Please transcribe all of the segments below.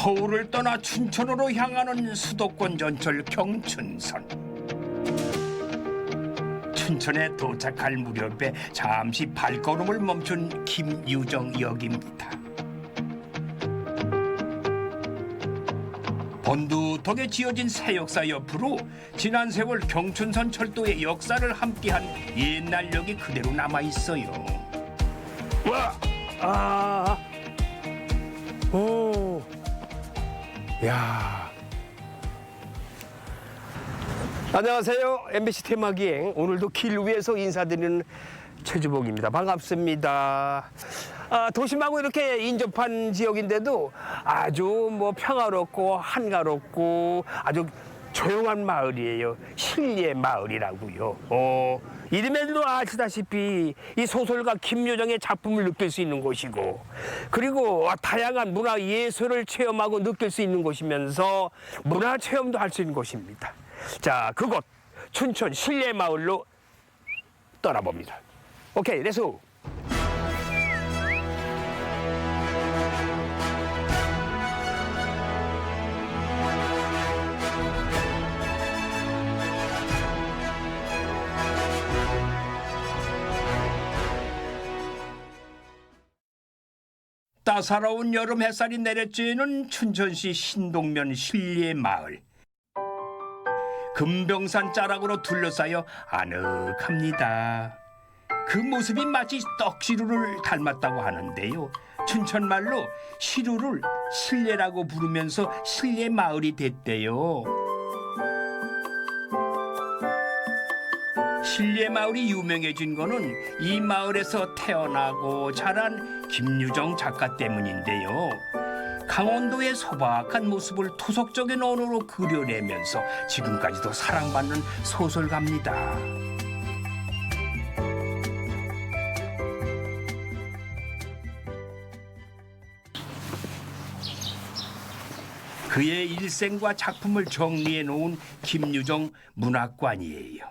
서울을 떠나 춘천으로 향하는 수도권 전철 경춘선. 춘천에 도착할 무렵에 잠시 발걸음을 멈춘 김유정 역입니다. 번두덕에 지어진 새역사 옆으로 지난 세월 경춘선 철도의 역사를 함께한 옛날 역이 그대로 남아있어요. 와! 아! 오! 야! 안녕하세요. MBC 테마기행. 오늘도 길 위에서 인사드리는 최주복입니다. 반갑습니다. 도심하고 이렇게 인접한 지역인데도 아주 평화롭고 한가롭고 아주 조용한 마을이에요. 신리의 마을이라고요. 이름에도 아시다시피 이 소설가 김유정의 작품을 느낄 수 있는 곳이고, 그리고 다양한 문화 예술을 체험하고 느낄 수 있는 곳이면서 문화 체험도 할 수 있는 곳입니다. 자, 그곳 춘천 신리의 마을로 떠나봅니다. 오케이, 렛츠고. 따사로운 여름 햇살이 내려쬐는 춘천시 신동면 신리의 마을. 금병산 자락으로 둘러싸여 아늑합니다. 그 모습이 마치 떡시루를 닮았다고 하는데요. 춘천말로 시루를 신례라고 부르면서 신례 마을이 됐대요. 신례 마을이 유명해진 거는 이 마을에서 태어나고 자란 김유정 작가 때문인데요. 강원도의 소박한 모습을 토속적인 언어로 그려내면서 지금까지도 사랑받는 소설가입니다. 그의 일생과 작품을 정리해 놓은 김유정 문학관이에요.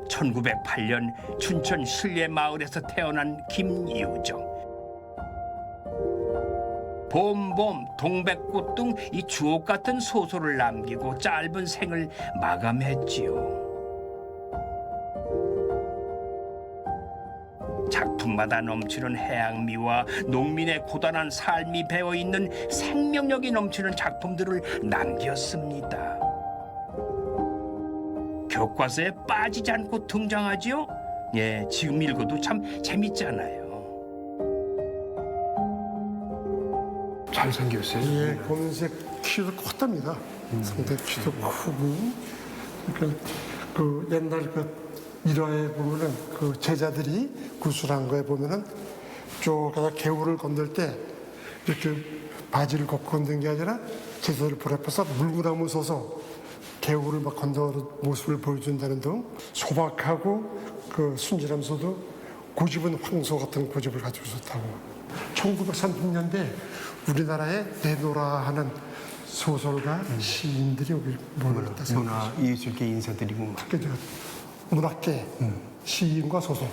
1908년 춘천 신례 마을에서 태어난 김유정. 봄봄, 동백꽃 등 이 주옥 같은 소설을 남기고 짧은 생을 마감했지요. 작품마다 넘치는 해양미와 농민의 고단한 삶이 배어있는 생명력이 넘치는 작품들을 남겼습니다. 교과서에 빠지지 않고 등장하지요? 예, 지금 읽어도 참 재밌잖아요. 잘생겼어요. 예, 검은색 키도 컸답니다. 상당히 키도 크고. 그러니까 그 옛날 그 일화에 보면은 그 제자들이 구술한 거에 보면은 쭉 가다 개울을 건널 때 이렇게 바지를 걷고 건든 게 아니라 제자들 불 앞에서 물구나무 서서 개울을 막 건너는 모습을 보여준다는 등 소박하고 그 순진하면서도 고집은 황소 같은 고집을 가지고 있었다고. 1930년대 우리나라에 내노라 하는 소설가 시인들이 여기 모였다. 문화 예술계 인사드리고 그죠. 문학계 시인과 소설.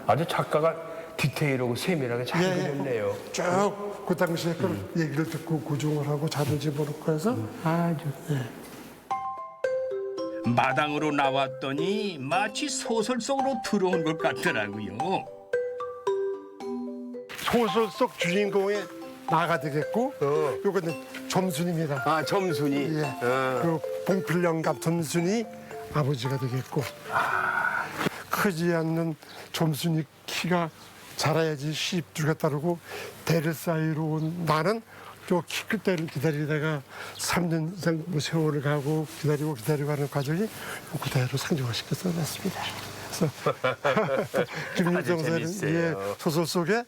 아주 작가가 디테일하고 세밀하게 잘 그렸네요. 쭉 그 당시에 그 얘기를 듣고 고증을 하고 자료 집어넣고 해서 아주. 마당으로 나왔더니 마치 소설 속으로 들어온 것 같더라고요. 소설 속 주인공의 나가 되겠고 요거는 점순입니다. 아, 점순이. 예. 그 봉필영감 점순이 아버지가 되겠고 크지 않는 점순이 키가 자라야지 시집들가 따르고 대를 쌓이러 온 나는 저 키 클 때를 기다리다가 3년 이상 뭐 세월을 가고 기다리고 하는 과정이 그대로 상징화시켜 써놨습니다. 그래서 김유정 선생님 예, 소설 속에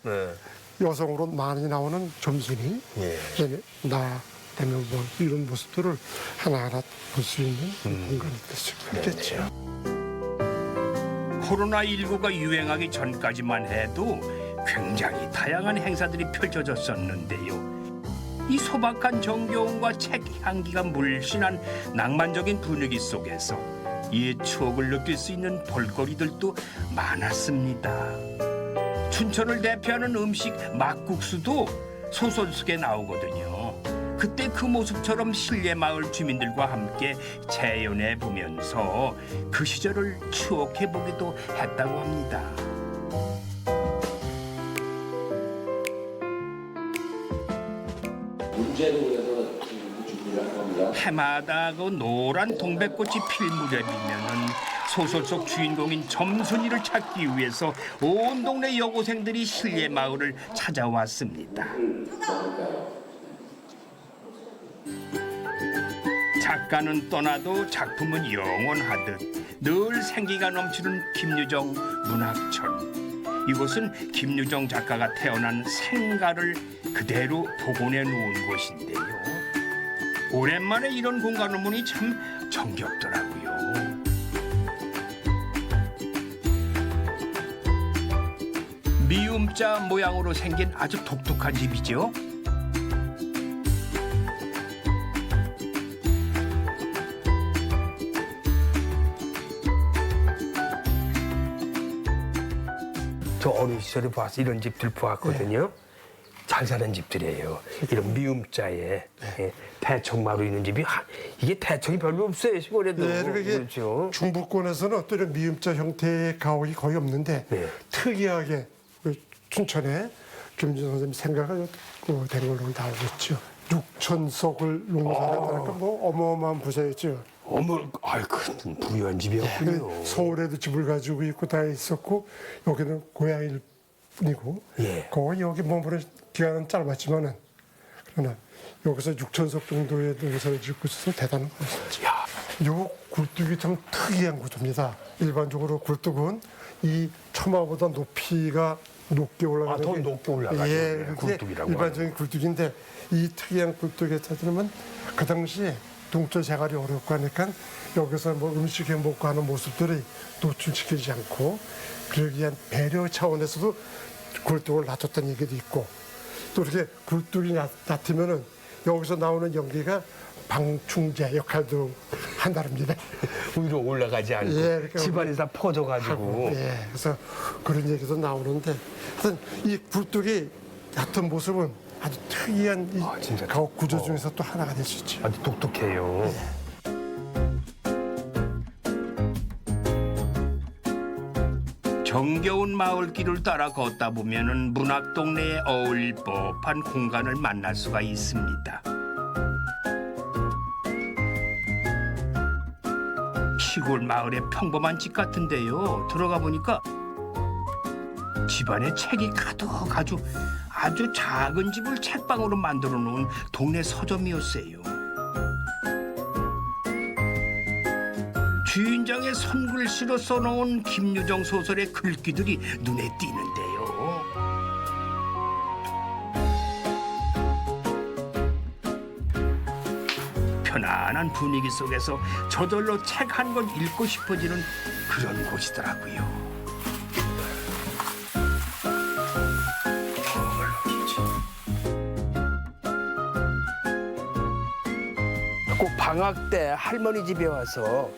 여성으로 많이 나오는 점순이 나 때문에 뭐 이런 모습들을 하나하나 볼 수 있는 공간이 됐겠죠. 코로나19가 유행하기 전까지만 해도 굉장히 다양한 행사들이 펼쳐졌었는데요. 이 소박한 정겨움과 책 향기가 물씬한 낭만적인 분위기 속에서 옛 추억을 느낄 수 있는 볼거리들도 많았습니다. 춘천을 대표하는 음식 막국수도 소설 속에 나오거든요. 그때 그 모습처럼 신례마을 주민들과 함께 재연해 보면서 그 시절을 추억해 보기도 했다고 합니다. 문제로 그래서 준비를 한 겁니다. 해마다 그 노란 동백꽃이 필 무렵이면은 소설 속 주인공인 점순이를 찾기 위해서 온 동네 여고생들이 신례마을을 찾아왔습니다. 작가는 떠나도 작품은 영원하듯 늘 생기가 넘치는 김유정 문학촌. 이곳은 김유정 작가가 태어난 생가를 그대로 복원해 놓은 곳인데요. 오랜만에 이런 공간을 보니 참 정겹더라고요. 미음자 모양으로 생긴 아주 독특한 집이죠. 저 어린 시절에 봐서 이런 집들 보았거든요. 잘 사는 집들이에요. 이런 미음자에 대청마루 있는 집이 이게 대청이 별로 없어요 시골에도. 네, 그리고 이게 그렇죠. 중부권에서는 또 이런 미음자 형태의 가옥이 거의 없는데 네. 특이하게 그 춘천에 김준선 선생님 생각을 된 걸로 나오고 있죠. 6천석을 농사했다니까 뭐 어마어마한 부자였죠. 어머, 큰 부유한 집이었군요. 서울에도 집을 가지고 있고 다 있었고 여기는 고향일 뿐이고 예. 거기 여기 머무른 기간은 짧았지만은 그러나 여기서 6천석 정도의 농사를 짓고 있어서 대단한 것이죠. 요 굴뚝이 참 특이한 구조입니다. 일반적으로 굴뚝은 이 처마보다 높이가 높게 올라가는 더 게- 높게 올라가죠. 예, 네, 그게 굴뚝이라고 일반적인 굴뚝인데 이 특이한 굴뚝에 찾으면 그 당시에 동쪽 생활이 어렵고 하니까 여기서 뭐 음식 해 먹고 하는 모습들이 노출시키지 않고 그러기 위한 배려 차원에서도 굴뚝을 놔뒀다는 얘기도 있고 또 이렇게 굴뚝이 놔두면은 여기서 나오는 연기가 방충제 역할도 한다릅니다. 위로 올라가지 않고 예, 그러니까 집안이 다 퍼져가지고. 예, 그래서 그런 얘기도 나오는데 하여튼 이 굴뚝이 얕은 모습은 아주 특이한 이 진짜 가옥 구조 중에서 또 하나가 될 수 있죠. 아주 독특해요. 정겨운 마을길을 따라 걷다 보면은 문학 동네에 어울릴 법한 공간을 만날 수가 있습니다. 시골 마을의 평범한 집 같은데요. 들어가 보니까 집안에 책이 가득 아주 작은 집을 책방으로 만들어 놓은 동네 서점이었어요. 주인장의 손글씨로 써놓은 김유정 소설의 글귀들이 눈에 띄는데요. 편안한 분위기 속에서 저절로 책 한 권 읽고 싶어지는 그런 곳이더라고요. 꼭 방학 때 할머니 집에 와서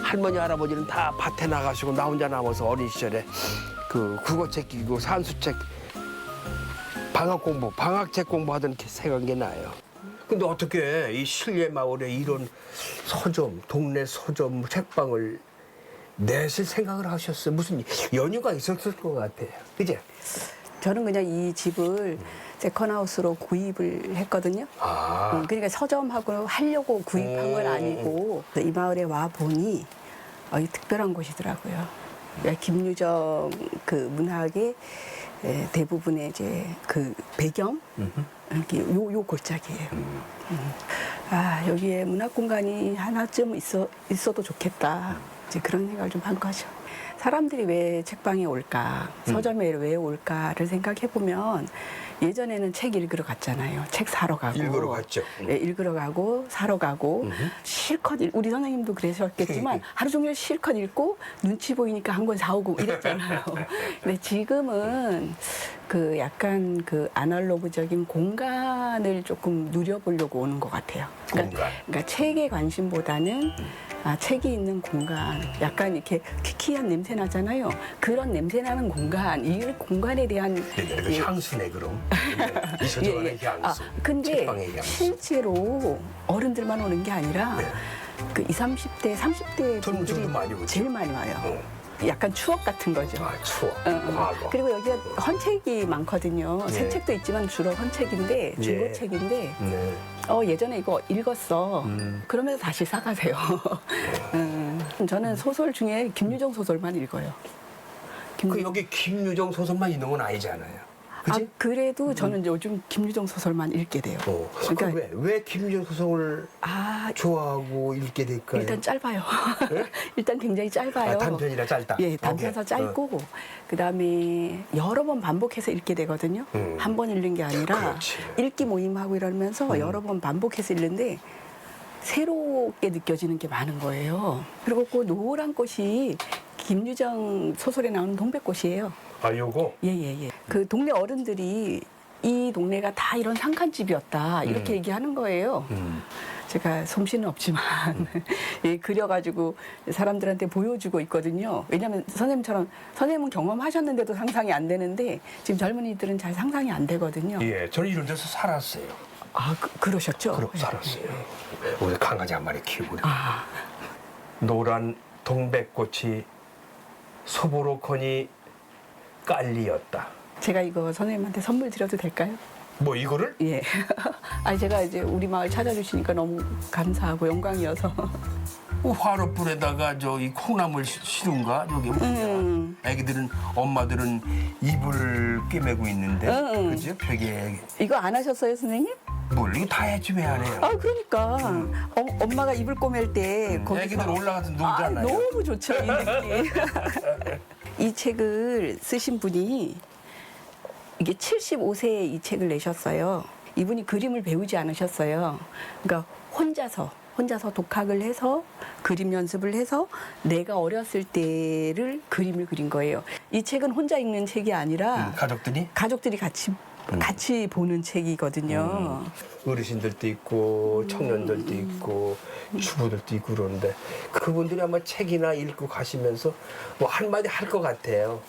할머니 할아버지는 다 밭에 나가시고 나 혼자 남아서 어린 시절에 그 국어책 읽고 산수책 방학책 공부하던 생각이 나요. 근데 어떻게 이 신례 마을에 이런 서점, 동네 서점 책방을 내실 생각을 하셨어요? 무슨 연유가 있었을 것 같아요. 그죠? 저는 그냥 이 집을 세컨하우스로 구입을 했거든요. 그러니까 서점하고 하려고 구입한 건 아니고 이 마을에 와 보니 특별한 곳이더라고요. 그러니까 김유정 그 문학의 대부분의 이제 그 배경 이렇게 요 골짜기예요. 여기에 문학 공간이 하나쯤 있어도 좋겠다. 이제 그런 생각을 좀 한 거죠. 사람들이 왜 책방에 올까, 서점에 왜 올까를 생각해 보면 예전에는 책 읽으러 갔잖아요. 책 사러 가고. 읽으러 갔죠. 네, 읽으러 가고 사러 가고 실컷 우리 선생님도 그러셨겠지만 하루 종일 실컷 읽고 눈치 보이니까 한 권 사오고 이랬잖아요. 근데 지금은 그 약간 그 아날로그적인 공간을 조금 누려보려고 오는 것 같아요. 그러니까 책에 관심보다는 책이 있는 공간, 약간 이렇게 키키한 냄새 나잖아요. 그런 냄새 나는 공간, 이 공간에 대한 네, 향수네 그럼. 이 서점안의 향수. 근데 책방의 향수. 실제로 어른들만 오는 게 아니라 그 20, 30대, 30대 젊은이들도 분들이 많이 오죠. 제일 많이 와요. 약간 추억 같은 거죠. 아 추억. 과거. 그리고 여기가 헌책이 많거든요. 새 책도 있지만 주로 헌책인데 중고책인데 네. 예전에 이거 읽었어. 그러면서 다시 사가세요. 저는 소설 중에 김유정 소설만 읽어요. 그 여기 김유정 소설만 있는 건 아니잖아요. 그치? 그래도 저는 요즘 김유정 소설만 읽게 돼요. 그러니까 왜 김유정 소설을 좋아하고 읽게 될까요? 일단 짧아요. 일단 굉장히 짧아요. 단편이라 짧다. 예, 단편서 짧고 그다음에 여러 번 반복해서 읽게 되거든요. 한 번 읽는 게 아니라 그렇지. 읽기 모임하고 이러면서 여러 번 반복해서 읽는데 새롭게 느껴지는 게 많은 거예요. 그리고 그 노란 꽃이 김유정 소설에 나오는 동백꽃이에요. 아, 요거? 예. 그 동네 어른들이 이 동네가 다 이런 상칸집이었다 이렇게 얘기하는 거예요. 제가 솜씨는 없지만 예, 그려가지고 사람들한테 보여주고 있거든요. 왜냐하면 선생님처럼 선생님은 경험하셨는데도 상상이 안 되는데 지금 젊은이들은 잘 상상이 안 되거든요. 예, 저는 이런 데서 살았어요. 그러셨죠? 그렇게 살았어요. 오늘 강아지 한 마리 키우고. 아, 노란 동백꽃이 소보로코니 깔리었다. 제가 이거 선생님한테 선물 드려도 될까요? 뭐 이거를? 예. 제가 이제 우리 마을 찾아주시니까 너무 감사하고 영광이어서. 화롯불에다가 저기 콩나물 시룬가 저기 뭐냐. 애기들은 엄마들은 이불을 꿰매고 있는데 그죠? 벽에 이거 안 하셨어요, 선생님? 뭘 이거 다 했지 왜 안 해요? 그러니까 엄마가 이불 꼬맬 때 거기서 애기들 올라가서 놀잖아요. 너무 좋죠, 이 느낌. 이 책을 쓰신 분이 이게 75세에 이 책을 내셨어요. 이분이 그림을 배우지 않으셨어요. 그러니까 혼자서 독학을 해서 그림 연습을 해서 내가 어렸을 때를 그림을 그린 거예요. 이 책은 혼자 읽는 책이 아니라 가족들이 같이 보는 책이거든요. 어르신들도 있고 청년들도 있고 주부들도 있고 그러는데 그분들이 아마 책이나 읽고 가시면서 뭐 한마디 할 것 같아요.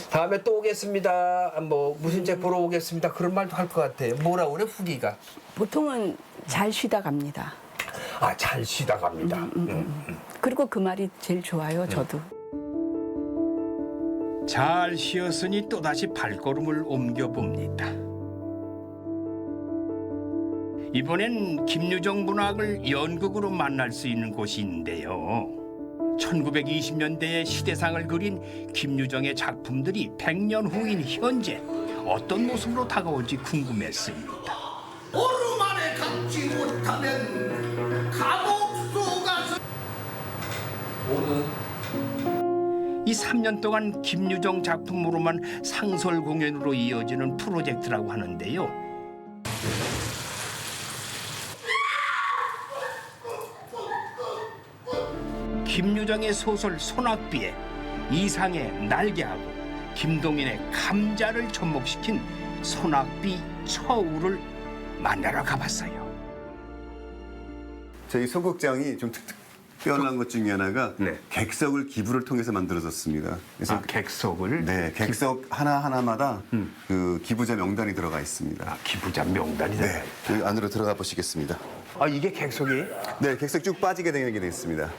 다음에 또 오겠습니다. 뭐 무슨 책 보러 오겠습니다. 그런 말도 할 것 같아요. 뭐라 그래 후기가? 보통은 잘 쉬다 갑니다. 잘 쉬다 갑니다. 그리고 그 말이 제일 좋아요, 저도. 잘 쉬었으니 또다시 발걸음을 옮겨봅니다. 이번엔 김유정 문학을 연극으로 만날 수 있는 곳이 있는데요. 1920년대의 시대상을 그린 김유정의 작품들이 100년 후인 현재 어떤 모습으로 다가올지 궁금했습니다. 오름 안에 갚지 못하면 감옥 속가서 이 3년 동안 김유정 작품으로만 상설 공연으로 이어지는 프로젝트라고 하는데요. 김유정의 소설 소낙비에 이상의 날개하고 김동인의 감자를 접목시킨 소낙비 처우를 만나러 가봤어요. 저희 소극장이 좀 특별한 것 중에 하나가 객석을 기부를 통해서 만들어졌습니다. 그래서 객석을? 네, 객석 하나하나마다 그 기부자 명단이 들어가 있습니다. 기부자 명단이 네, 여기 안으로 들어가 보시겠습니다. 이게 객석이에요? 네, 객석 쭉 빠지게 되게 되어 있습니다.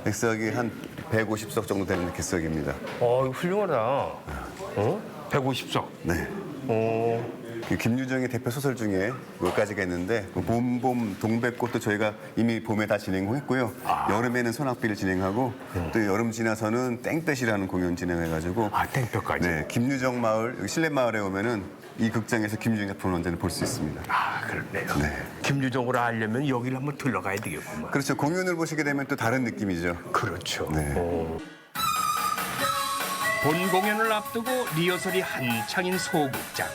객석이 한 150석 정도 되는 객석입니다. 이거 훌륭하다. 150석. 네. 그 김유정의 대표 소설 중에 몇 가지가 있는데 봄 동백꽃도 저희가 이미 봄에 다 진행했고요. 여름에는 소낙비를 진행하고 또 여름 지나서는 땡볕이라는 공연 진행해가지고 땡볕까지. 네, 김유정 마을 여기 실내 마을에 오면은 이 극장에서 김유정 작품 원전을 볼 수 있습니다. 그렇네요. 네. 김유정으로 알려면 여기를 한번 들러가야 되겠구만. 그렇죠. 공연을 보시게 되면 또 다른 느낌이죠. 그렇죠. 네. 본 공연을 앞두고 리허설이 한창인 소극장.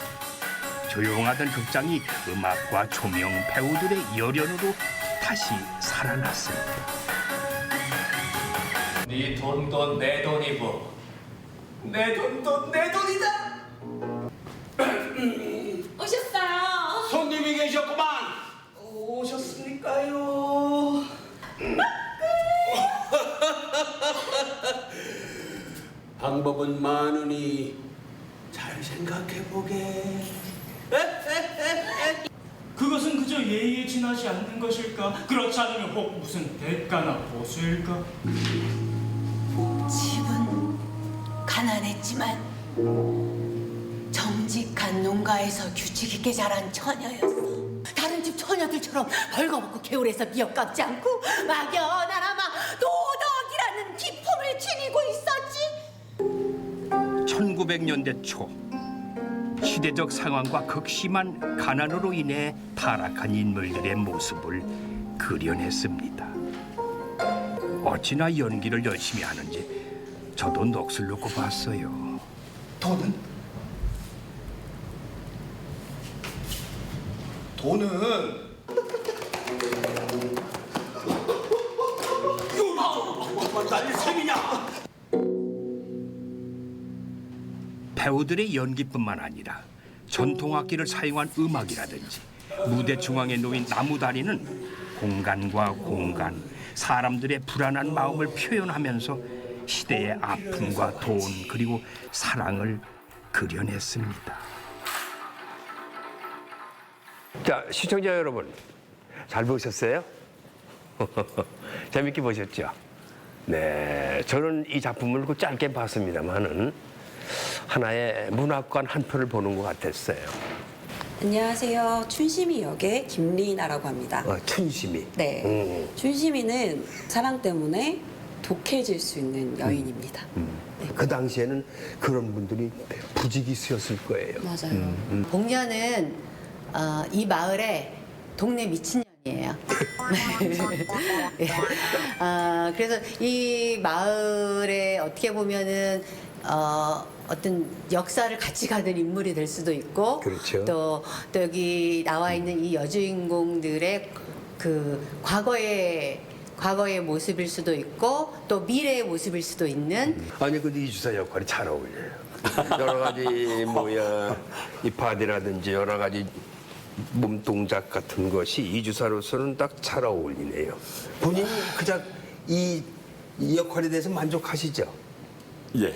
조용하던 극장이 음악과 조명, 배우들의 열연으로 다시 살아났습니다. 네 돈도 내 돈이고 내 돈도 내 돈이다. 오셨어요. 손님이 계셨구만. 오셨습니까요? 방법은 많으니 잘 생각해보게. 그것은 그저 예의에 지나지 않는 것일까? 그렇지 않으면 혹 무슨 대가나 보수일까? 집은 가난했지만 정직한 농가에서 규칙 있게 자란 처녀였어. 다른 집 처녀들처럼 벌거벗고 개울에서 미역 깎지 않고 막연하나마 도덕이라는 기품을 지니고 있었지. 1900년대 초 시대적 상황과 극심한 가난으로 인해 타락한 인물들의 모습을 그려냈습니다. 어찌나 연기를 열심히 하는지 저도 넋을 놓고 봤어요. 돈은? 날 생이냐? 배우들의 연기뿐만 아니라 전통악기를 사용한 음악이라든지 무대 중앙에 놓인 나무다리는 공간과 공간, 사람들의 불안한 마음을 표현하면서 시대의 아픔과 돈 그리고 사랑을 그려냈습니다. 자, 시청자 여러분, 잘 보셨어요? 재밌게 보셨죠? 네, 저는 이 작품을 그 짧게 봤습니다만은 하나의 문학관 한 편을 보는 것 같았어요. 안녕하세요. 춘심이 역의 김리나라고 합니다. 춘심이. 네. 춘심이는 사랑 때문에 독해질 수 있는 여인입니다. 그 당시에는 그런 분들이 부지기수였을 거예요. 맞아요. 복녀는 이 마을의 동네 미친년이에요. 예. 그래서 이 마을에 어떻게 보면은 어떤 역사를 같이 가는 인물이 될 수도 있고, 그렇죠. 또 여기 나와 있는 이 여주인공들의 그 과거의 모습일 수도 있고, 또 미래의 모습일 수도 있는. 아니 근데 이주사 역할이 잘 어울려요. 여러 가지 이 바디라든지 여러 가지 몸 동작 같은 것이 이주사로서는 딱 잘 어울리네요. 본인이 그냥 이 역할에 대해서 만족하시죠? 예.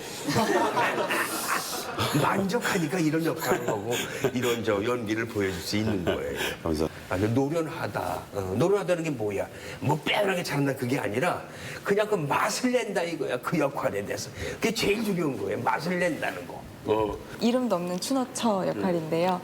만족하니까 이런 역할을 하고 이런 저 연기를 보여줄 수 있는 거예요. 감사합니다. 아니, 노련하다. 노련하다는 게 뭐야? 뭐 빼어나게 잘한다 그게 아니라 그냥 그 맛을 낸다 이거야. 그 역할에 대해서. 그게 제일 중요한 거예요. 맛을 낸다는 거. 이름도 없는 추노처 역할인데요.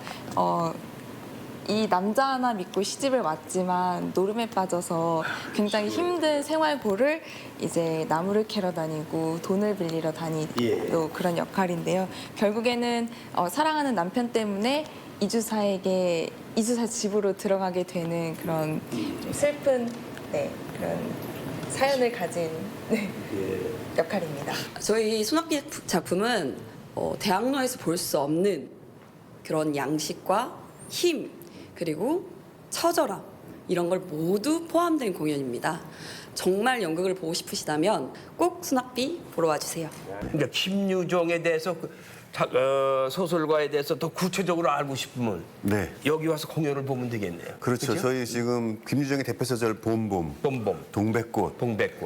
이 남자 하나 믿고 시집을 왔지만 노름에 빠져서 굉장히 힘든 생활고를 이제 나무를 캐러 다니고 돈을 빌리러 다니고 그런 역할인데요. 결국에는 사랑하는 남편 때문에 이주사에게 이주사 집으로 들어가게 되는 그런 좀 슬픈 그런 사연을 가진 역할입니다. 저희 손학비 작품은 대학로에서 볼 수 없는 그런 양식과 힘, 그리고 처절함 이런 걸 모두 포함된 공연입니다. 정말 연극을 보고 싶으시다면 꼭 손학비 보러 와주세요. 그러니까 김유정에 대해서 소설가에 대해서 더 구체적으로 알고 싶으면 네. 여기 와서 공연을 보면 되겠네요. 그렇죠. 그죠? 저희 지금 김유정의 대표 소설 봄봄, 동백꽃,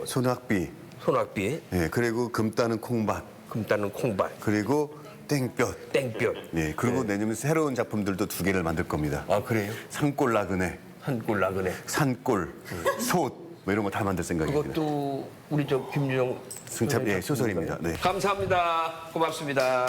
소낙비, 예, 그리고 금 따는 콩밭, 그리고 땡볕. 예, 그리고 내년에 새로운 작품들도 2개를 만들 겁니다. 아, 그래요? 산골 나그네, 산골, 솥, 뭐 이런 거 다 만들 생각입니다. 그것도 우리 저 김유정 승참, 예, 소설입니다. 네. 감사합니다. 고맙습니다.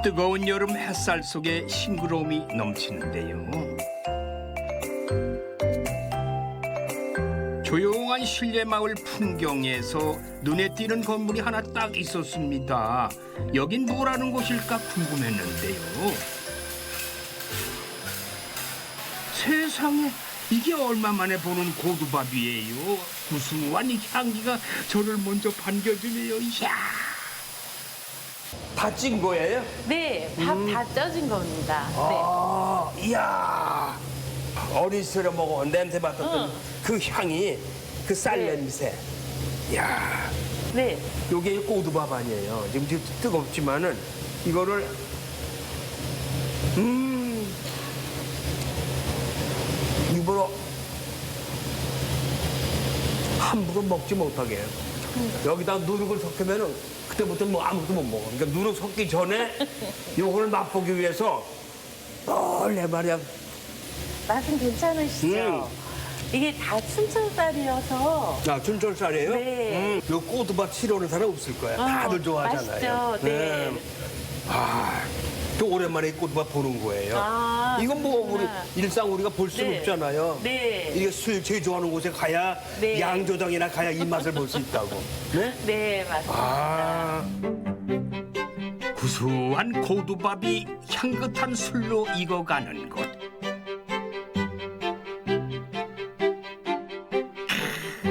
뜨거운 여름 햇살 속에 싱그러움이 넘치는데요. 조용한 실내마을 풍경에서 눈에 띄는 건물이 하나 딱 있었습니다. 여긴 뭐라는 곳일까 궁금했는데요. 세상에 이게 얼마 만에 보는 고두밥이에요. 구수한 이 향기가 저를 먼저 반겨주네요. 이야. 다 찐 거예요? 네, 밥 다 쪄진 겁니다. 아, 이야. 어린 시절에 먹어 냄새 맡았던 그 향이 그 쌀 냄새. 이야. 네. 요게 꼬두밥 아니에요. 지금 뜨겁지만은 이거를 입으로 함부로 먹지 못하게 해요. 여기다 누룩을 섞으면은 그때부터 뭐 아무것도 못 먹어. 그러니까 누룩 섞기 전에 요거를 맛보기 위해서 내 말이야. 맛은 괜찮으시죠? 이게 다 춘천쌀이어서. 아, 춘천쌀이에요? 네. 요 꼬두밥 싫어하는 사람 없을 거야. 다들 좋아하잖아요. 맛있죠. 네. 또 오랜만에 꼬두밥 보는 거예요. 이건 뭐 우리 일상 우리가 볼 수는 네. 없잖아요. 네. 이게 술 제일 좋아하는 곳에 가야 네. 양조장이나 가야 이 맛을 볼 수 있다고. 네? 네, 맞습니다. 구수한 고두밥이 향긋한 술로 익어가는 곳.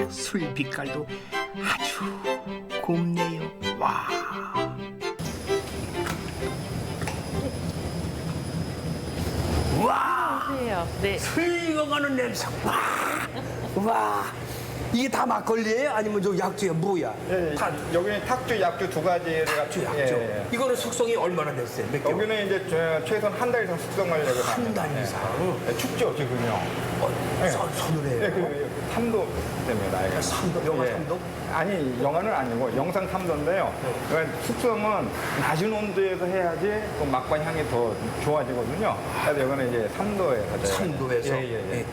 술 빛깔도 아주 곱네요. 와. 와! 보세요. 네. 술 익어가는 냄새. 와! 이게 다 막걸리예요? 아니면 저 약주야? 뭐야? 여기는 탁주, 약주 두 가지를 탁주, 약주. 이거는 숙성이 얼마나 됐어요? 몇 개월? 여기는 이제 최소한 한 달 이상 숙성하려고 한 달 이상? 춥죠, 지금요. 서늘해요. 네, 그 3도 됩니다. 3도? 영하 3도? 아니, 영하는 아니고 영상 3도인데요. 그러니까 숙성은 낮은 온도에서 해야지 그 맛과 향이 더 좋아지거든요. 그래서 여기는 이제 3도에 가져요. 3도에서? 예.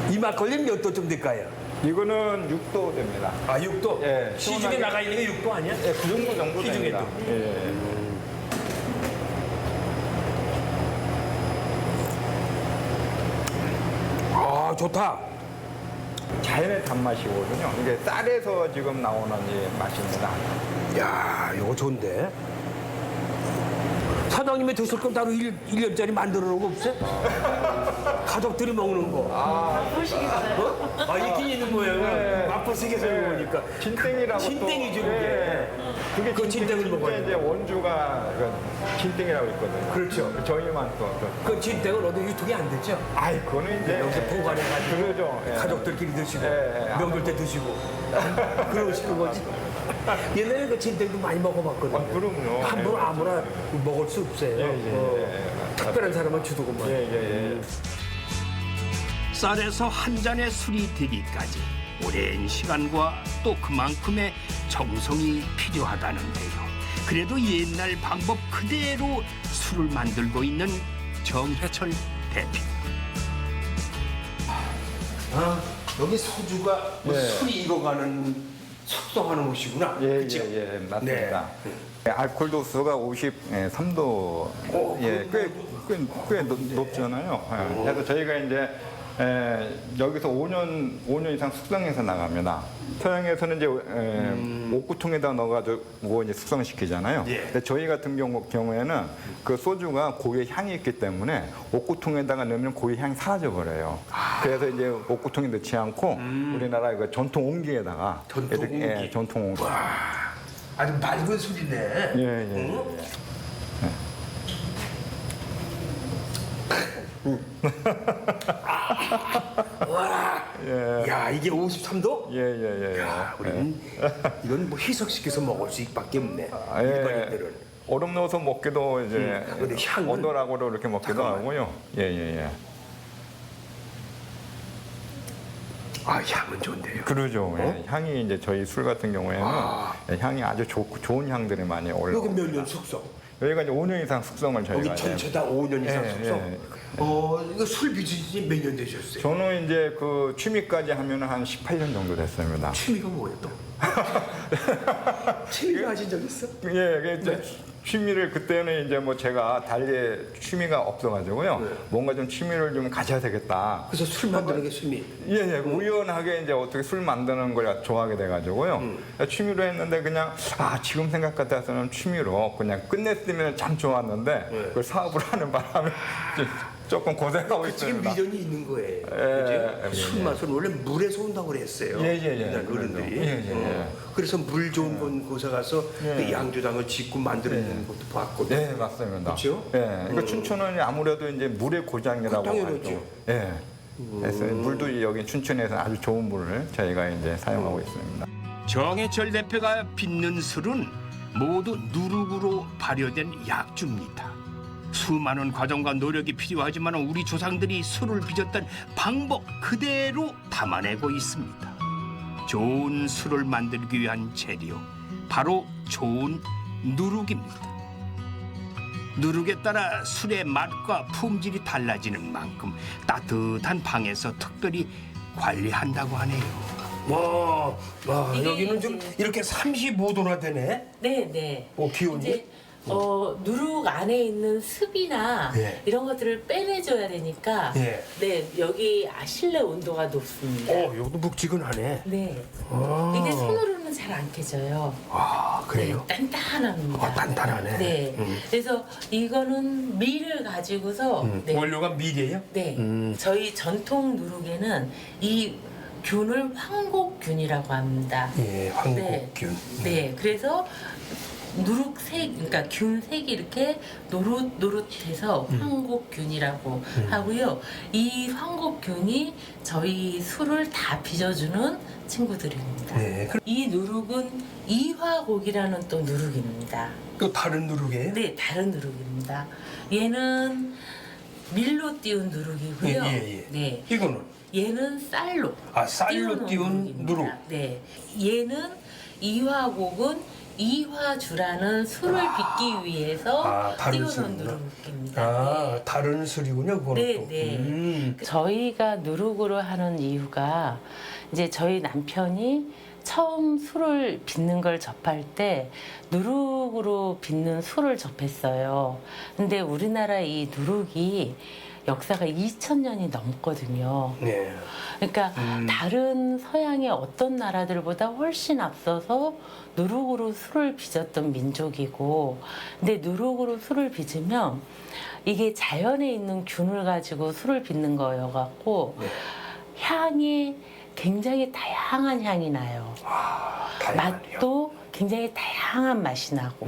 이 막걸리는 몇 도쯤 될까요? 이거는 6도 됩니다. 아, 6도? 예. 시중에 나가 있는 게 6도 아니야? 예, 그 정도 시중에도. 됩니다. 예. 아, 좋다. 자연의 단맛이거든요. 이게 쌀에서 지금 나오는 이 맛입니다. 야, 이거 좋은데? 사장님이 드실 건 따로 1년짜리 만들어 놓은 거 없어요? 가족들이 먹는 거. 맛보시겠어요? 있긴 있는 모양은 맛보시겠어요, 보니까. 진땡이라고 진땡이죠, 또, 그게. 그게 그 진땡을 먹어요. 이제 원주가 진땡이라고 있거든요. 그렇죠. 저희만 또. 그 진땡은 어디 유통이 안 됐죠? 아이, 그거는 이제 여기서 보관해가지고 그러죠. 예. 가족들끼리 드시고 예. 명절 때 드시고 그러시는 거지. 옛날에 그 진땡도 많이 먹어봤거든요. 그럼요. 함부로 아무나 먹을 수 없어요. 특별한 사람은 주도고만. 쌀에서 한 잔의 술이 되기까지 오랜 시간과 또 그만큼의 정성이 필요하다는데요. 그래도 옛날 방법 그대로 술을 만들고 있는 정해철 대표. 여기 소주가 술이 익어가는 숙성하는 곳이구나. 그렇죠? 예, 맞습니다. 알코올 도수가 53도. 꽤 높잖아요. 그래서 저희가 이제 여기서 5년 이상 숙성해서 나갑니다. 서양에서는 이제 옥구통에다 넣어가지고 이제 숙성시키잖아요. 근데 저희 같은 경우에는 그 소주가 고유의 향이 있기 때문에 옥구통에다가 넣으면 고유의 향이 사라져 버려요. 그래서 이제 옥구통에 넣지 않고 우리나라 그 전통 옹기에다가 전통 옹기. 아주 맑은 술이네. 야, 이게 53도? 야, 우리는 이건 뭐 희석시켜서 먹을 수밖에 없네. 일반인들은. 얼음 넣어서 먹기도 이제 근데 향은 언더락으로 이렇게 먹기도 하고요. 아, 향은 좋은데요. 그러죠. 향이 이제 저희 술 같은 경우에는 향이 아주 좋은 향들이 많이 올라옵니다. 여기 몇 년 숙성? 여기가 이제 5년 이상 숙성을 저희가 여기 전체 다 5년 이상 예, 숙성? 이거 술 빚으신 몇 년 되셨어요? 저는 이제 그 취미까지 하면 한 18년 정도 됐습니다. 취미가 뭐예요 또? 취미를 하신 적 있어? 취미를 그때는 이제 뭐 제가 달리 취미가 없어가지고요. 뭔가 좀 취미를 좀 가져야 되겠다. 그래서 술 만드는 게 취미? 우연하게 이제 어떻게 술 만드는 걸 좋아하게 돼가지고요. 취미로 했는데 그냥 지금 생각 같아서는 취미로 그냥 끝냈으면 참 좋았는데 그걸 사업을 하는 바람에 조금 고생하고 지금 있습니다. 미련이 있는 거예요. 그죠? 술 맛은 원래 물에서 온다고 그랬어요. 옛날 어른들이. 그래서 물 좋은 곳에 가서 그 양조장을 짓고 만드는 것도 봤거든요. 네, 맞습니다. 그렇죠? 그러니까 춘천은 아무래도 이제 물의 고장이라고 하죠. 그래서 물도 여기 춘천에서 아주 좋은 물을 저희가 이제 사용하고 있습니다. 정해철 대표가 빚는 술은 모두 누룩으로 발효된 약주입니다. 수많은 과정과 노력이 필요하지만 우리 조상들이 술을 빚었던 방법 그대로 담아내고 있습니다. 좋은 술을 만들기 위한 재료, 바로 좋은 누룩입니다. 누룩에 따라 술의 맛과 품질이 달라지는 만큼 따뜻한 방에서 특별히 관리한다고 하네요. 와, 여기는 좀 이렇게 35도나 되네. 네. 기온이? 이제 누룩 안에 있는 습이나 예. 이런 것들을 빼내줘야 되니까 예. 네, 여기 실내 온도가 높습니다. 여기도 묵직은하네. 네. 아. 이게 손으로는 잘 안 캐져요. 그래요? 네, 단단합니다. 단단하네. 네. 그래서 이거는 밀을 가지고서 네. 원료가 밀이에요? 네. 저희 전통 누룩에는 이 균을 황곡균이라고 합니다. 예, 황곡균. 네. 그래서 누룩색, 그러니까 균색이 이렇게 노릇노릇해서 황곡균이라고 하고요. 이 황곡균이 저희 술을 다 빚어주는 친구들입니다. 네. 이 누룩은 이화곡이라는 또 누룩입니다. 또 다른 누룩이에요? 네, 다른 누룩입니다. 얘는 밀로 띄운 누룩이고요. 예. 네. 이거는? 얘는 쌀로. 쌀로 띄운 누룩. 네. 얘는 이화곡은 이화주라는 술을 빚기 위해서 띄워놓은 누룩입니다. 다른 술이군요, 그거는. 네. 저희가 누룩으로 하는 이유가 이제 저희 남편이 처음 술을 빚는 걸 접할 때 누룩으로 빚는 술을 접했어요. 근데 우리나라 이 누룩이 역사가 2000년이 넘거든요. 네. 그러니까 다른 서양의 어떤 나라들보다 훨씬 앞서서 누룩으로 술을 빚었던 민족이고, 근데 누룩으로 술을 빚으면 이게 자연에 있는 균을 가지고 술을 빚는 거여갖고 향이 굉장히 다양한 향이 나요. 맛도 굉장히 다양한 맛이 나고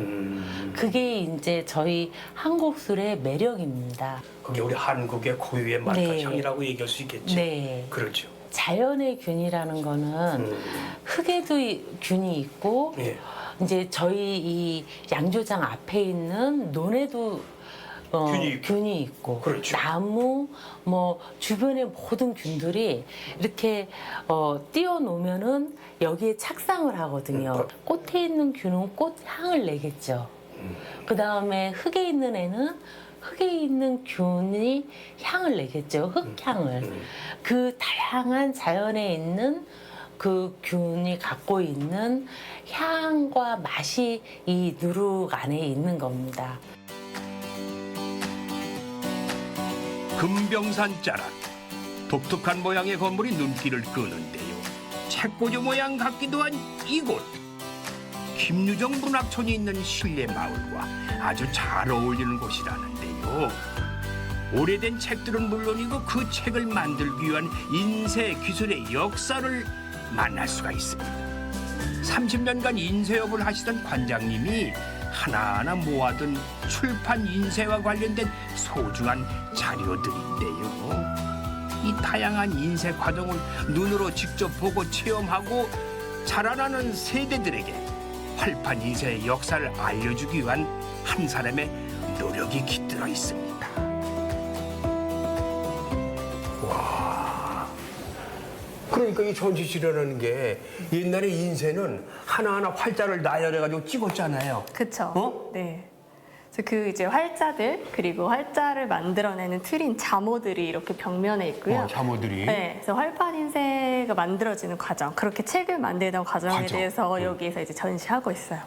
그게 이제 저희 한국 술의 매력입니다. 그게 우리 한국의 고유의 맛과 향이라고 얘기할 수 있겠지. 네. 그렇죠. 자연의 균이라는 거는 흙에도 균이 있고 이제 저희 이 양조장 앞에 있는 논에도 균이 있고 그렇죠. 나무 뭐 주변의 모든 균들이 이렇게 띄워놓으면은 여기에 착상을 하거든요. 꽃에 있는 균은 꽃향을 내겠죠. 그 다음에 흙에 있는 애는 흙에 있는 균이 향을 내겠죠. 흙향을. 그 다양한 자연에 있는 그 균이 갖고 있는 향과 맛이 이 누룩 안에 있는 겁니다. 금병산 자락. 독특한 모양의 건물이 눈길을 끄는데요. 책꽂이 모양 같기도 한 이곳. 김유정 문학촌이 있는 실내 마을과 아주 잘 어울리는 곳이라는데요. 오래된 책들은 물론이고 그 책을 만들기 위한 인쇄 기술의 역사를 만날 수가 있습니다. 30년간 인쇄업을 하시던 관장님이 하나하나 모아둔 출판 인쇄와 관련된 소중한 자료들인데요. 이 다양한 인쇄 과정을 눈으로 직접 보고 체험하고 자라나는 세대들에게 활판 인쇄의 역사를 알려주기 위한 한 사람의 노력이 깃들어 있습니다. 그러니까 이 전시실이라는 게 옛날에 인쇄는 하나하나 활자를 나열해가지고 찍었잖아요. 그렇죠. 네. 그래서 그 이제 활자들 그리고 활자를 만들어내는 틀인 자모들이 이렇게 벽면에 있고요. 자모들이. 네. 그래서 활판 인쇄가 만들어지는 과정, 그렇게 책을 만들던 과정에 대해서 여기에서 이제 전시하고 있어요.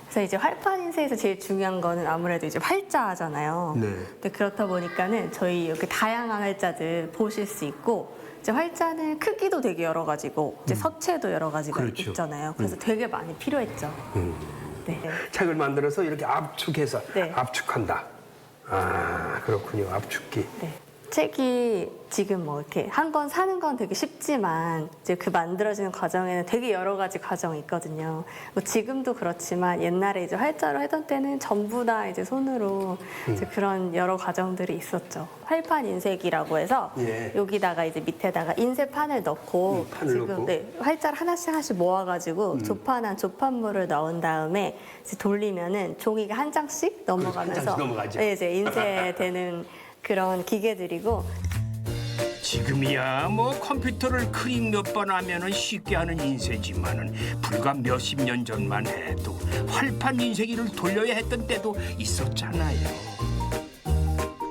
그래서 이제 활판 인쇄에서 제일 중요한 거는 아무래도 이제 활자잖아요. 네. 근데 그렇다 보니까는 저희 이렇게 다양한 활자들 보실 수 있고. 이제 활자는 크기도 되게 여러 가지고 이제 서체도 여러 가지가 그렇죠. 있잖아요. 그래서 되게 많이 필요했죠. 네. 책을 만들어서 이렇게 압축해서 압축한다. 아, 그렇군요. 압축기. 네. 책이 지금 뭐 이렇게 한 권 사는 건 되게 쉽지만 이제 그 만들어지는 과정에는 되게 여러 가지 과정이 있거든요. 뭐 지금도 그렇지만 옛날에 이제 활자로 하던 때는 전부 다 이제 손으로 이제 그런 여러 과정들이 있었죠. 활판 인쇄기라고 해서 예. 여기다가 이제 밑에다가 인쇄판을 넣고 판을 지금 넣고? 네, 활자를 하나씩 모아가지고 조판한 조판물을 넣은 다음에 이제 돌리면은 종이가 한 장씩 넘어가면서 장씩 넘어가죠. 네, 이제 인쇄되는 그런 기계들이고. 지금이야 뭐 컴퓨터를 클릭 몇 번 하면은 쉽게 하는 인쇄지만은 불과 몇십 년 전만 해도 활판 인쇄기를 돌려야 했던 때도 있었잖아요.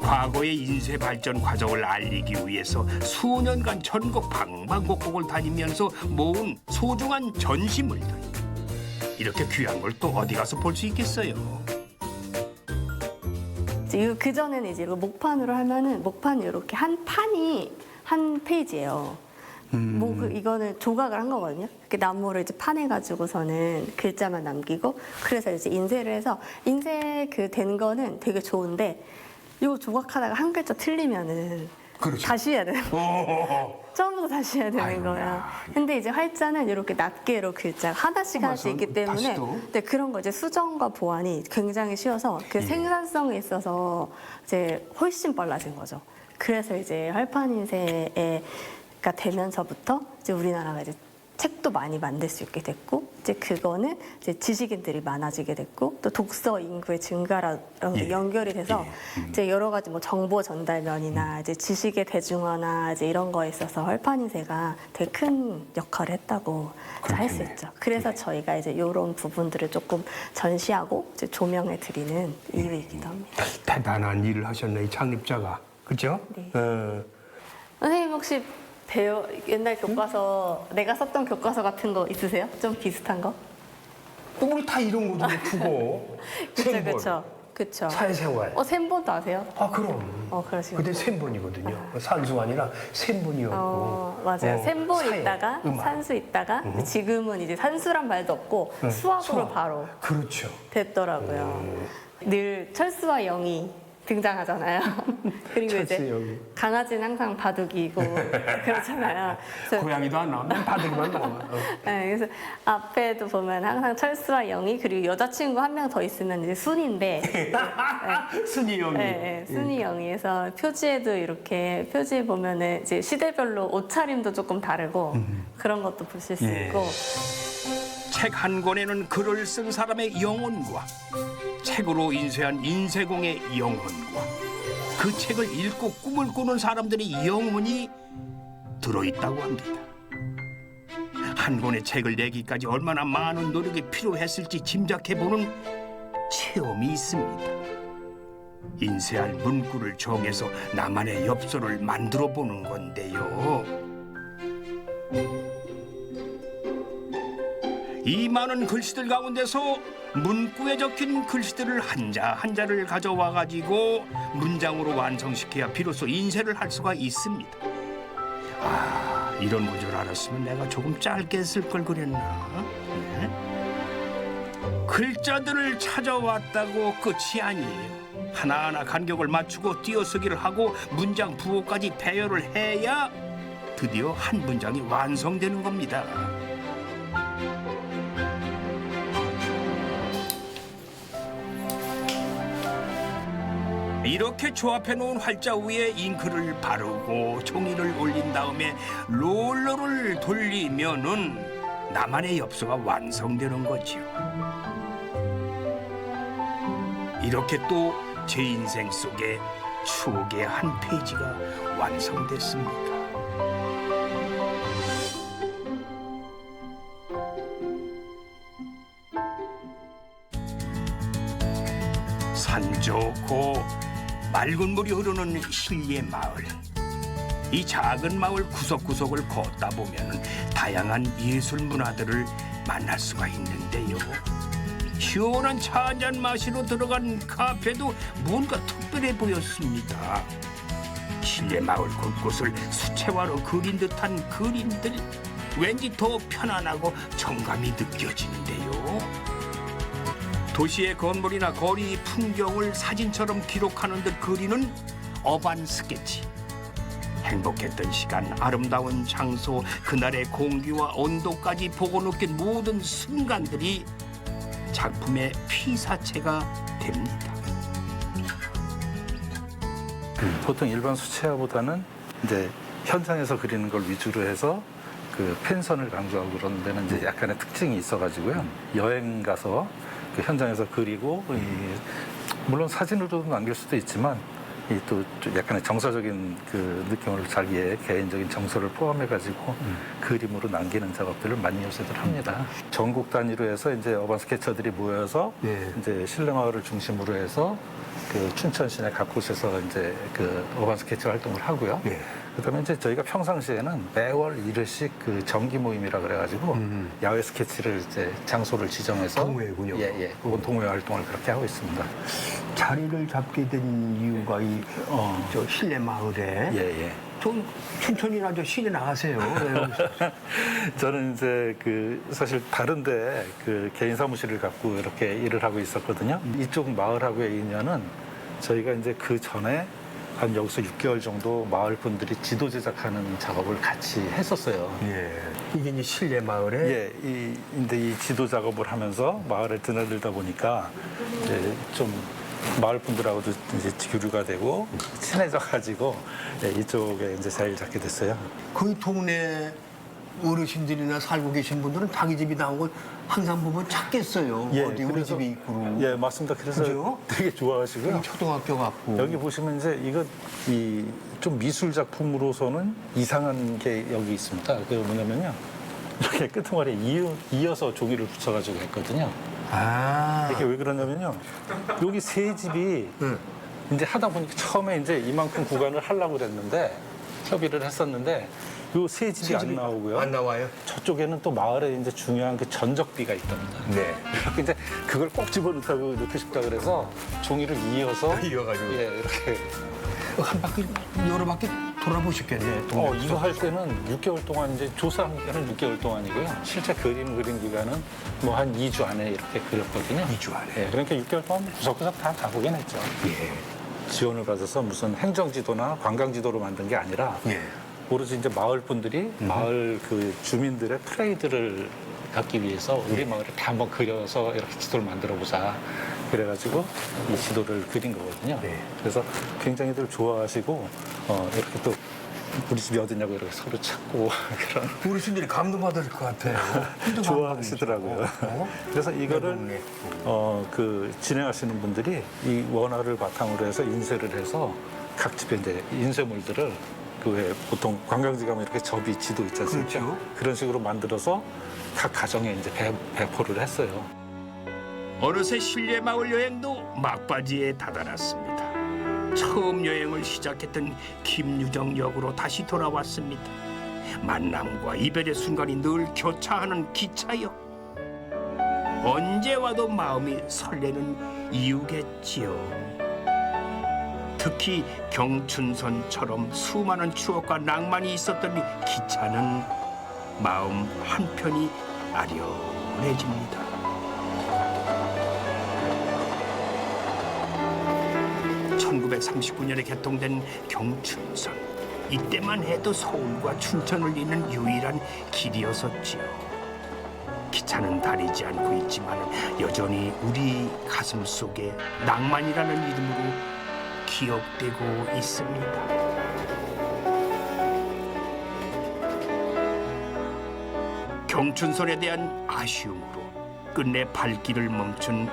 과거의 인쇄 발전 과정을 알리기 위해서 수년간 전국 방방곡곡을 다니면서 모은 소중한 전시물들. 이렇게 귀한 걸 또 어디 가서 볼 수 있겠어요. 그 전에는 이제 목판으로 하면은 목판이 이렇게 한 판이 한 페이지예요. 이거는 조각을 한 거거든요. 이렇게 나무를 이제 파내가지고서는 글자만 남기고 그래서 이제 인쇄를 해서 인쇄 그 된 거는 되게 좋은데 이거 조각하다가 한 글자 틀리면은 그렇죠. 다시 해야 되는 거예요. 처음부터 다시 해야 되는 거예요. 근데 이제 활자는 이렇게 낱개로 글자가 하나씩 있기 때문에 네, 그런 거 이제 수정과 보완이 굉장히 쉬워서 그 생산성에 있어서 이제 훨씬 빨라진 거죠. 그래서 이제 활판 인쇄가 되면서부터 이제 우리나라가 이제 책도 많이 만들 수 있게 됐고 이제 그거는 이제 지식인들이 많아지게 됐고 또 독서 인구의 증가랑 연결이 돼서 이제 여러 가지 뭐 정보 전달면이나 이제 지식의 대중화나 이제 이런 거에 있어서 활판 인쇄가 되게 큰 역할을 했다고 할 수 있죠. 그래서 저희가 이제 이런 부분들을 조금 전시하고 이제 조명해 드리는 이유이기도 합니다. 대단한 일을 하셨네, 이 창립자가. 그죠? 네. 선생님 혹시 옛날 교과서 내가 썼던 교과서 같은 거 있으세요? 좀 비슷한 거? 우리 다 이런 거 좀 두고. 그쵸. 사회생활. 샘본도 아세요? 아, 그럼. 그러시군요. 그때 샘본이거든요. 산수가 아니라 샘본이었고. 맞아요. 샘본 사회, 있다가 음악. 산수 있다가 지금은 이제 산수란 말도 없고 수학으로 바로 그렇죠. 됐더라고요. 늘 철수와 영이 등장하잖아요. 그리고 이제 강아지는 항상 바둑이고 그렇잖아요. 고양이도 안 나와. 바둑이만 나와. 네, 그래서 앞에도 보면 항상 철수와 영이 그리고 여자친구 한 명 더 있으면 이제 순인데 순이 영이. 네, 순이 영이에서 표지에도 이렇게 표지에 보면은 이제 시대별로 옷차림도 조금 다르고 그런 것도 보실 수 있고. 책 한 권에는 글을 쓴 사람의 영혼과 책으로 인쇄한 인쇄공의 영혼과 그 책을 읽고 꿈을 꾸는 사람들의 영혼이 들어있다고 합니다. 한 권의 책을 내기까지 얼마나 많은 노력이 필요했을지 짐작해보는 체험이 있습니다. 인쇄할 문구를 정해서 나만의 엽서를 만들어보는 건데요. 이 많은 글씨들 가운데서 문구에 적힌 글씨들을 한자 한자를 가져와 가지고 문장으로 완성시켜야 비로소 인쇄를 할 수가 있습니다. 아, 이런 건 줄 알았으면 내가 조금 짧게 쓸 걸 그랬나? 네? 글자들을 찾아왔다고 끝이 아니에요. 하나하나 간격을 맞추고 띄어쓰기를 하고 문장 부호까지 배열을 해야 드디어 한 문장이 완성되는 겁니다. 이렇게 조합해 놓은 활자 위에 잉크를 바르고 종이를 올린 다음에 롤러를 돌리면은 나만의 엽서가 완성되는 거지요. 이렇게 또 제 인생 속에 추억의 한 페이지가 완성됐습니다. 산 좋고 맑은 물이 흐르는 신리의 마을. 이 작은 마을 구석구석을 걷다 보면 다양한 예술 문화들을 만날 수가 있는데요. 시원한 차 한잔 마시러 들어간 카페도 뭔가 특별해 보였습니다. 신리의 마을 곳곳을 수채화로 그린 듯한 그림들, 왠지 더 편안하고 정감이 느껴지는데요. 도시의 건물이나 거리 풍경을 사진처럼 기록하는 듯 그리는 어반 스케치. 행복했던 시간, 아름다운 장소, 그날의 공기와 온도까지 보고 느낀 모든 순간들이 작품의 피사체가 됩니다. 보통 일반 수채화보다는 이제 현장에서 그리는 걸 위주로 해서 그 펜선을 강조하고 그런 데는 이제 약간의 특징이 있어가지고요. 여행 가서 그 현장에서 그리고 물론 사진으로도 남길 수도 있지만 이 또 약간의 정서적인 그 느낌을 자기의 개인적인 정서를 포함해가지고 그림으로 남기는 작업들을 많이 요새들 합니다. 전국 단위로 해서 이제 어반 스케쳐들이 모여서 이제 실내마을을 중심으로 해서 그 춘천 시내 각 곳에서 이제 그 어반 스케치 활동을 하고요. 그다음에 이제 저희가 평상시에는 매월 1회씩 그 정기 모임이라 그래가지고 야외 스케치를 이제 장소를 지정해서 동호회군요. 예. 그건 동호회 활동을 그렇게 하고 있습니다. 자리를 잡게 된 이유가 저 실내 마을에 좀 춘천이나 저 시내 나가세요. 저는 이제 그 사실 다른데 그 개인 사무실을 갖고 이렇게 일을 하고 있었거든요. 이쪽 마을하고의 인연은 저희가 이제 그 전에 한 여기서 6개월 정도 마을 분들이 지도 제작하는 작업을 같이 했었어요. 이게 이제 실내 마을에 근데 이 지도 작업을 하면서 마을에 드나들다 보니까 이제 좀 마을 분들하고도 이제 교류가 되고 친해져가지고 이쪽에 이제 자리를 잡게 됐어요. 거기 동네 어르신들이나 살고 계신 분들은 자기 집이 나온 걸 항상 보면 찾겠어요. 어디 우리 집이 있고. 예, 맞습니다. 그래서 그죠? 되게 좋아하시고요. 초등학교 같고. 여기 보시면 이제 이거 이 좀 미술 작품으로서는 이상한 게 여기 있습니다. 그 뭐냐면요. 이렇게 끄트머리에 이어서 종이를 붙여가지고 했거든요. 이게 왜 그러냐면요. 여기 세 집이 이제 하다 보니까 처음에 이제 이만큼 구간을 하려고 그랬는데 협의를 했었는데 요 세 집이 안 나오고요. 안 나와요? 저쪽에는 또 마을에 이제 중요한 그 전적비가 있답니다. 이렇게 이제 그걸 꼭 집어넣고 넣고 싶다 그래서 종이를 이어가지고 이렇게 한 바퀴 여러 바퀴 돌아보셨겠네. 이거 할 때는 6개월 동안 이제 조사한 기간은 6개월 동안이고요. 실제 그림 그린 기간은 뭐 한 2주 안에 이렇게 그렸거든요. 2주 안에. 그러니까 6개월 동안 구석구석 다 가보긴 했죠. 지원을 받아서 무슨 행정지도나 관광지도로 만든 게 아니라 오로지 이제 마을 분들이 마을 그 주민들의 프레이드를 갖기 위해서 우리 마을을 다 한번 그려서 이렇게 지도를 만들어 보자. 그래가지고 이 지도를 그린 거거든요. 그래서 굉장히들 좋아하시고 이렇게 또 우리 집이 어디냐고 이렇게 서로 찾고 그런 어르신들이 감동받을 것 같아요. 좋아하시더라고요. 그래서 이거를 그 진행하시는 분들이 이 원화를 바탕으로 해서 인쇄를 해서 각 집에 이제 인쇄물들을 그 왜 보통 관광지 가면 이렇게 접이 지도 있지 않습니까? 그런 식으로 만들어서 각 가정에 이제 배포를 했어요. 어느새 실내 마을 여행도 막바지에 다다랐습니다. 처음 여행을 시작했던 김유정 역으로 다시 돌아왔습니다. 만남과 이별의 순간이 늘 교차하는 기차역. 언제 와도 마음이 설레는 이유겠지요. 특히 경춘선처럼 수많은 추억과 낭만이 있었던 이 기차는 마음 한편이 아련해집니다. (1939년에) 개통된 경춘선. 이때만 해도 서울과 춘천을 잇는 유일한 길이었었지요. 기차는 다니지 않고 있지만 여전히 우리 가슴 속에 낭만이라는 이름으로 기억되고 있습니다. 경춘선에 대한 아쉬움으로 끝내 발길을 멈춘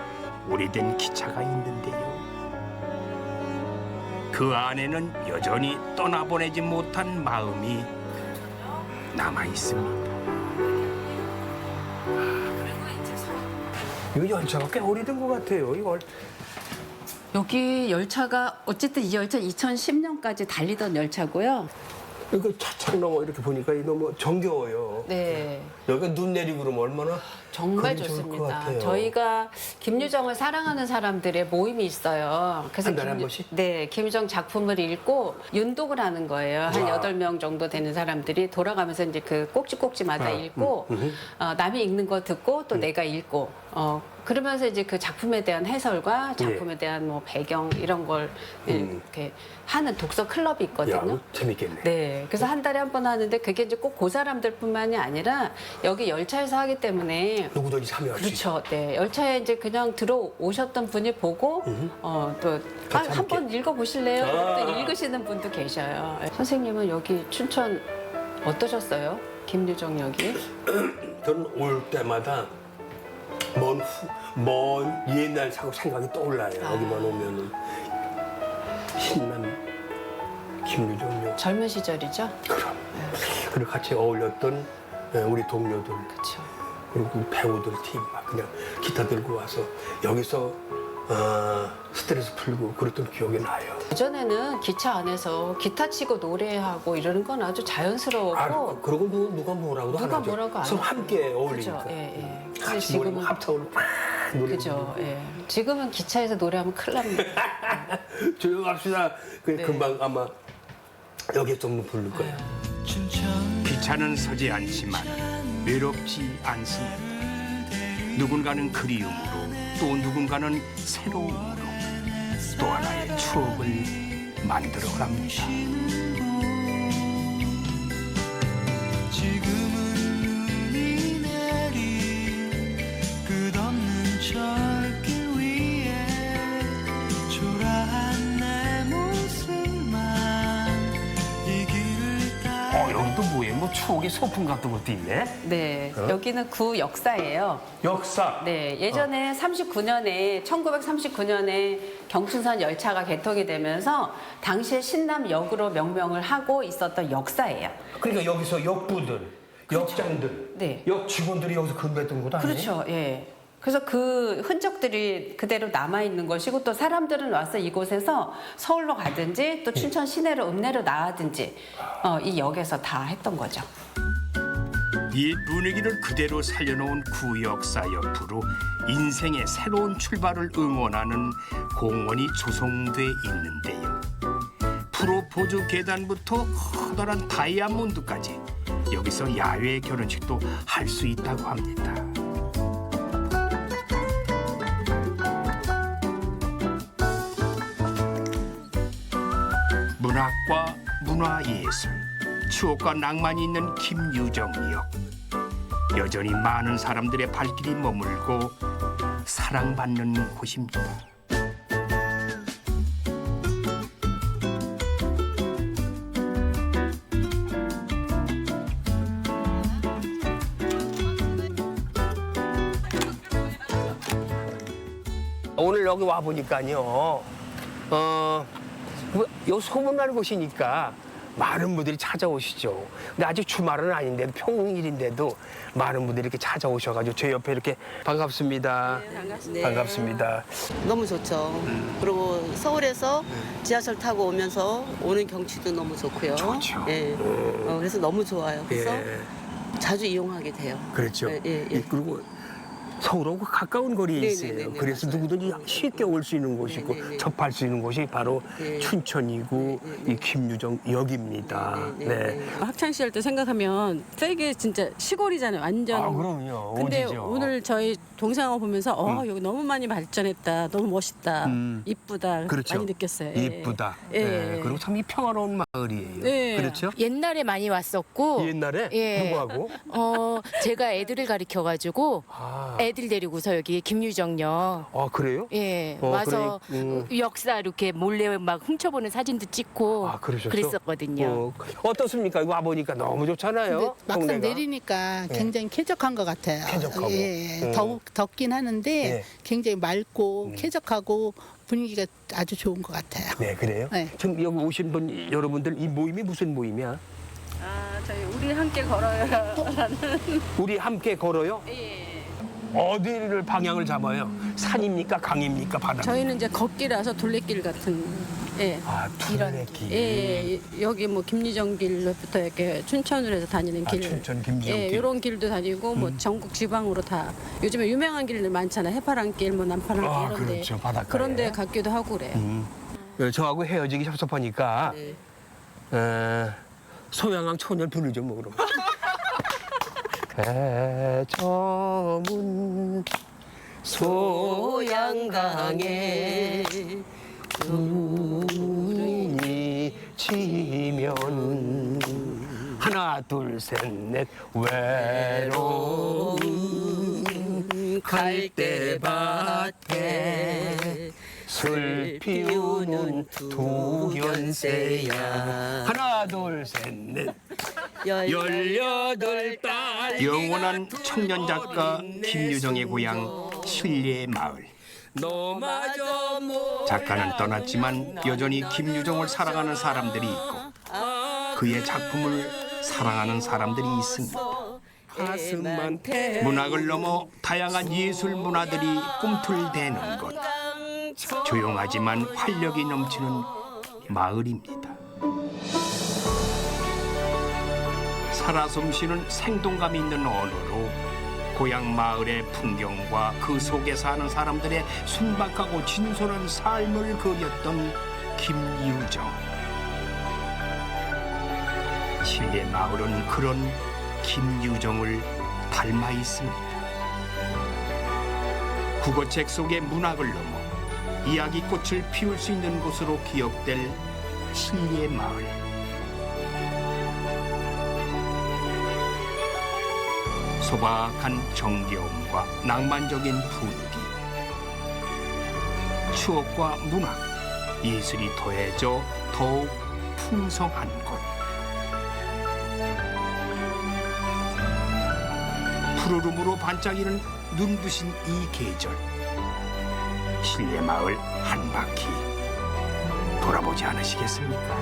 오래된 기차가 있는데요. 그 안에는 여전히 떠나보내지 못한 마음이 남아 있습니다. 이거 열차가 꽤 오래된 것 같아요. 이걸. 여기 열차가 어쨌든 이 열차 2010년까지 달리던 열차고요. 이거 차창 넘어 이렇게 보니까 너무 정겨워요. 네. 여기가 눈 내리고 그러면 얼마나 정말 그림이 좋을 것 좋습니다. 같아요. 저희가 김유정을 사랑하는 사람들의 모임이 있어요. 그래서 한 달에 한 번씩? 네, 김유정 작품을 읽고 윤독을 하는 거예요. 한 와. 8명 정도 되는 사람들이 돌아가면서 이제 그 꼭지꼭지마다 읽고 남이 읽는 거 듣고 또 내가 읽고 그러면서 이제 그 작품에 대한 해설과 작품에 대한 뭐 배경 이런 걸 이렇게 하는 독서 클럽이 있거든요. 야, 재밌겠네. 네, 그래서 한 달에 한 번 하는데 그게 이제 꼭 그 사람들뿐만이 아니라 여기 열차에서 하기 때문에 누구든지 참여할 수 그렇죠. 네, 열차에 이제 그냥 들어오셨던 분이 보고 또 한번 읽어보실래요? 또 읽으시는 분도 계셔요. 선생님은 여기 춘천 어떠셨어요? 김유정 역이? 저는 올 때마다 먼 옛날 생각이 떠올라요. 여기만 오면은 신난 김유정 역. 젊은 시절이죠? 그럼. 그리고 같이 어울렸던 우리 동료들. 그렇죠. 그리고 그 배우들 팀 막 그냥 기타 들고 와서 여기서 스트레스 풀고 그랬던 기억이 나요. 예전에는 기차 안에서 기타 치고 노래하고 이러는 건 아주 자연스러웠고 그러고 누가 뭐라고도 안 누가 하죠. 뭐라고 안 서로 하죠. 함께 어울리니까. 그죠, 예. 근데 같이 지금은 합창으로 막 노래. 그죠. 예. 지금은 기차에서 노래하면 큰일 납니다. 조용합시다. 금방 아마 여기에 좀 부를 거예요. 기차는 서지 않지만 외롭지 않습니다. 누군가는 그리움으로 또 누군가는 새로움으로 또 하나의 추억을 만들어갑니다. 지금은 눈이 내린 끝없는 철길 위에 초라한 내 모습만 이 길을 따라 여기 또 뭐예요? 뭐 추억의 소품 같은 것도 있네? 네, 여기는 구 역사예요. 역사? 네, 예전에 1939년에 경춘선 열차가 개통이 되면서 당시에 신남역으로 명명을 하고 있었던 역사예요. 그러니까 여기서 역부들, 역장들, 네. 역 직원들이 여기서 근무했던 곳 아니에요? 그렇죠, 예. 그래서 그 흔적들이 그대로 남아있는 것이고 또 사람들은 와서 이곳에서 서울로 가든지 또 춘천 시내로 읍내로 나가든지 이 역에서 다 했던 거죠. 이 분위기를 그대로 살려놓은 구역사 옆으로 인생의 새로운 출발을 응원하는 공원이 조성돼 있는데요. 프로포즈 계단부터 커다란 다이아몬드까지 여기서 야외 결혼식도 할 수 있다고 합니다. 문학과 문화예술, 추억과 낭만이 있는 김유정역. 여전히 많은 사람들의 발길이 머물고 사랑받는 곳입니다. 오늘 여기 와 보니까요, 요 소문난 곳이니까 많은 분들이 찾아오시죠. 근데 아직 주말은 아닌데도 평일인데도 많은 분들이 이렇게 찾아오셔가지고 제 옆에 이렇게 반갑습니다. 네, 반갑습니다. 반갑습니다. 너무 좋죠. 그리고 서울에서 지하철 타고 오면서 오는 경치도 너무 좋고요. 좋죠. 예. 그래서 너무 좋아요. 그래서 예. 자주 이용하게 돼요. 그렇죠. 예, 예, 예. 그리고 서울하고 가까운 거리에 있어요. 네네네네, 그래서 맞아요. 누구든지 쉽게 올 수 있는 곳이고 접할 수 있는 곳이 바로 춘천이고 이 김유정 역입니다. 네. 학창 시절 때 생각하면 되게 진짜 시골이잖아요. 완전. 아, 그럼요. 근데 오지죠. 오늘 저희 동생하고 보면서 여기 너무 많이 발전했다. 너무 멋있다. 이쁘다. 그렇죠. 많이 느꼈어요. 예. 이쁘다. 예. 네. 그리고 참 이 평화로운 마을이에요. 네. 그렇죠? 옛날에 많이 왔었고 옛날에 예. 누구하고? 제가 애들을 가르쳐가지고 애들 데리고서 여기 김유정역 아 그래요? 예 와서 역사 이렇게 몰래 막 훔쳐보는 사진도 찍고 그러셨죠? 그랬었거든요. 어떻습니까? 이거 와 보니까 너무 좋잖아요. 근데 막상 동네가. 내리니까 네. 굉장히 쾌적한 것 같아요. 쾌적하고. 예, 덥긴 하는데 네. 굉장히 맑고 쾌적하고 분위기가 아주 좋은 것 같아요. 네 그래요? 네. 지금 여기 오신 분 여러분들 이 모임이 무슨 모임이야? 저희 우리 함께 걸어요라는. 우리 함께 걸어요? 예. 어디를 방향을 잡아요? 산입니까? 강입니까? 바다? 저희는 이제 걷기라서 둘레길 같은. 예. 둘레길. 예, 여기 뭐 김유정길부터 이렇게 춘천으로 해서 다니는 길. 춘천 김유정 예, 길. 이런 길도 다니고 뭐 전국 지방으로 다 요즘에 유명한 길들 많잖아요. 해파랑길, 뭐 남파랑길 이런데. 그렇죠. 바닷가에. 그런데 갖기도 하고 그래요. 저하고 헤어지기 섭섭하니까 네. 소양강 초녀 부르죠 뭐 그럼. 개점은 소양강에 눈이 지면 하나 둘 셋 넷 외로운 갈대밭에 슬 피우는 두 연새야 하나 둘 셋 넷 18딸 영원한 청년 작가 김유정의 고향 신례 마을. 작가는 떠났지만 여전히 김유정을 사랑하는 사람들이 있고 그의 작품을 사랑하는 사람들이 있습니다. 문학을 넘어 다양한 예술 문화들이 꿈틀대는 곳. 조용하지만 활력이 넘치는 마을입니다. 살아 숨쉬는 생동감 있는 언어로 고향 마을의 풍경과 그 속에 사는 사람들의 순박하고 진솔한 삶을 그렸던 김유정. 신례 마을은 그런 김유정을 닮아 있습니다. 국어책 속의 문학을 넘어 이야기꽃을 피울 수 있는 곳으로 기억될 신례 마을. 소박한 정겨움과 낭만적인 분위기, 추억과 문학, 예술이 더해져 더욱 풍성한 곳. 푸르름으로 반짝이는 눈부신 이 계절. 신례 마을 한 바퀴 돌아보지 않으시겠습니까?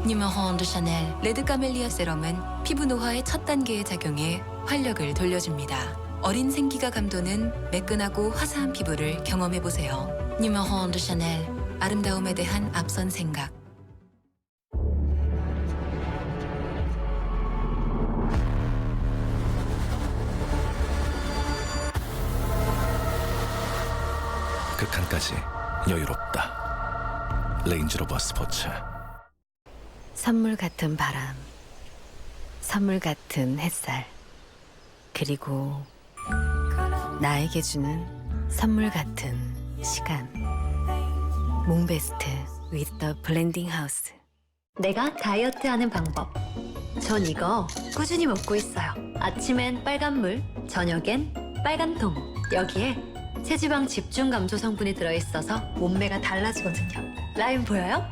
뉴메론 드 샤넬 레드 카멜리아 세럼은 피부 노화의 첫 단계에 작용해 활력을 돌려줍니다. 어린 생기가 감도는 매끈하고 화사한 피부를 경험해보세요. 뉴메론 드 샤넬, 아름다움에 대한 앞선 생각. 극한까지 여유롭다. 레인지로버 스포츠. 선물 같은 바람, 선물 같은 햇살, 그리고 나에게 주는 선물 같은 시간. 몽베스트 with the 블렌딩 하우스. 내가 다이어트하는 방법. 전 이거 꾸준히 먹고 있어요. 아침엔 빨간 물, 저녁엔 빨간 통. 여기에 체지방 집중 감소 성분이 들어있어서 몸매가 달라지거든요. 라인 보여요?